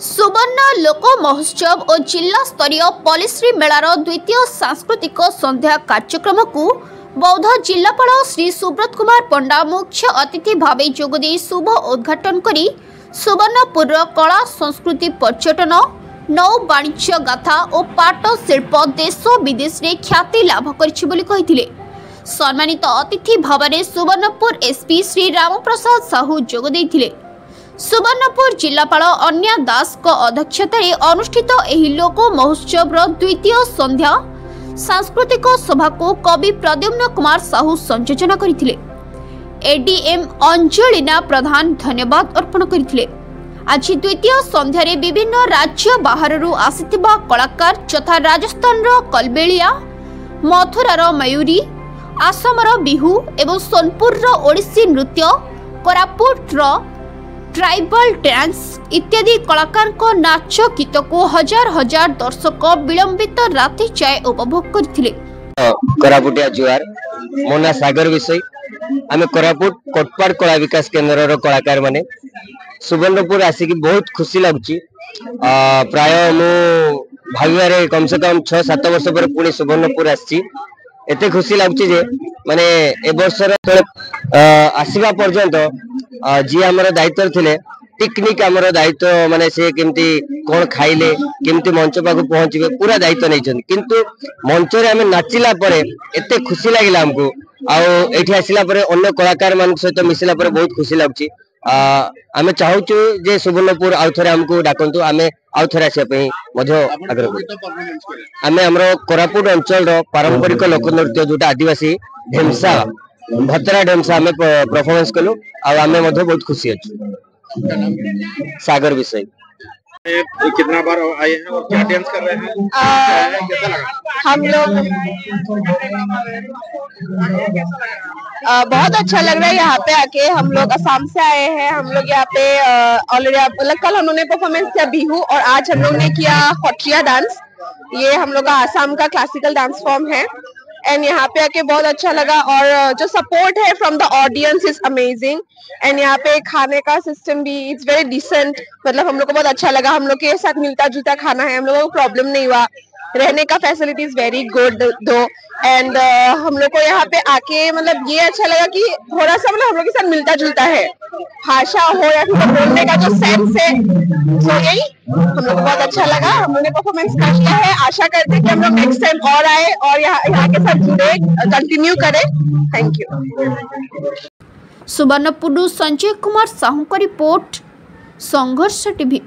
सुवर्ण लोक महोत्सव और जिला स्तरीय पॉलिश्री मेलार द्वितीय सांस्कृतिक संध्या कार्यक्रम को बौद्ध जिलापाल श्री सुब्रत कुमार पंडा मुख्य अतिथि भावे जोगदे शुभ उद्घाटन करी सुवर्णपुर कला संस्कृति पर्यटन नौ वाणिज्य गाथा और पाट शिल्प देश विदेश में ख्याति लाभ कर सम्मानित अतिथि भाव सुवर्णपुर एसपी श्री रामप्रसाद साहू जोगदे सुवर्णपुर जिलापाल अन्या दास को अध्यक्षता अनुष्ठित एही लोक महोत्सव द्वितीय संध्या सांस्कृतिक सभा को कवि प्रद्युम्न कुमार साहू संयोजन करथिले। एडीएम अंजलिना प्रधान धन्यवाद अर्पण करथिले। आज द्वितीय संध्यारे विभिन्न राज्य बाहररू आसिथिबा कलाकार तथा राजस्थान कलबेलिया, मथुरार मयूरी, आसामर बिहू एवं सोनपुर ओडिसी नृत्य, कोरापुट ट्राइबल डांस इत्यादि कलाकार को नाच गीत को हजार हजार दर्शक विलंबित राति जाए उपभोग करथिले। कोरापुटिया जुआर मोना सागर विषय आम कोरापुट कोटपाड़ कला विकास केन्द्र कलाकार माने सुवर्णपुर आसिक बहुत खुशी लगुच। प्राय मु भाविबारे कम से कम 6-7 वर्ष पर पुणी सुवर्णपुर आसी एते खुशी लगुच जे माने ए वर्षर आसीबा पर्यंत जी आमर दायित्व थिले टेक्निक आमर दायित्व माने से केमती कोन खाइले केमती मंच पाक पहुंचबे पूरा दायित्व नै छन। किंतु मंच रे हमें नाचिला परे एते खुशी लागिला हमको आ एठी आसिला परे अन्य कलाकार मान सहित मिसिला परे बहुत खुशी लागछि। आमे चाहूछु जे सुवर्णपुर आउथरे हमको डाकंतु आमे आउथरे आसे पई मध्य आग्रह। आमे हमरो कोरापुट अंचल रो पारंपरिक लोक नृत्य जोटा आदिवासी ढेमसा भतरा ढेमसा आमे परफॉर्मेंस कलु आ आमे मध्य बहुत खुशी अछि। सागर विषय कितना बार आए हैं और क्या डांस कर रहे हैं? कैसा लगा? हम लोग बहुत अच्छा लग रहा है यहाँ पे आके। हम लोग असम से आए हैं। हम लोग यहाँ पे ऑलरेडी कल हम लोग ने परफॉर्मेंस किया बिहू और आज हम लोग ने किया खटिया डांस। ये हम लोग का आसाम का क्लासिकल डांस फॉर्म है एंड यहाँ पे आके बहुत अच्छा लगा और जो सपोर्ट है from the audience is amazing and यहाँ पे खाने का सिस्टम भी इट्स वेरी डिसेंट। मतलब हम लोग को बहुत अच्छा लगा। हम लोग के साथ मिलता जुलता खाना है, हम लोगों को प्रॉब्लम नहीं हुआ। रहने का फैसिलिटी इज वेरी गुड दो एंड हम लोग को यहाँ पे आके मतलब ये अच्छा लगा कि थोड़ा सा मतलब हम लोग के साथ मिलता जुलता है, भाषा हो या फिर बोलने का जो सेंस है तो यही हम लोग को बहुत अच्छा लगा। हम लोग ने परफॉर्मेंस कर लिया है। आशा करते हैं कि हम लोग नेक्स्ट टाइम और आए और यहाँ के साथ जुड़े, कंटिन्यू करें। Thank you. सुवर्णपुर संजय कुमार साहू का रिपोर्ट, संघर्ष टीवी।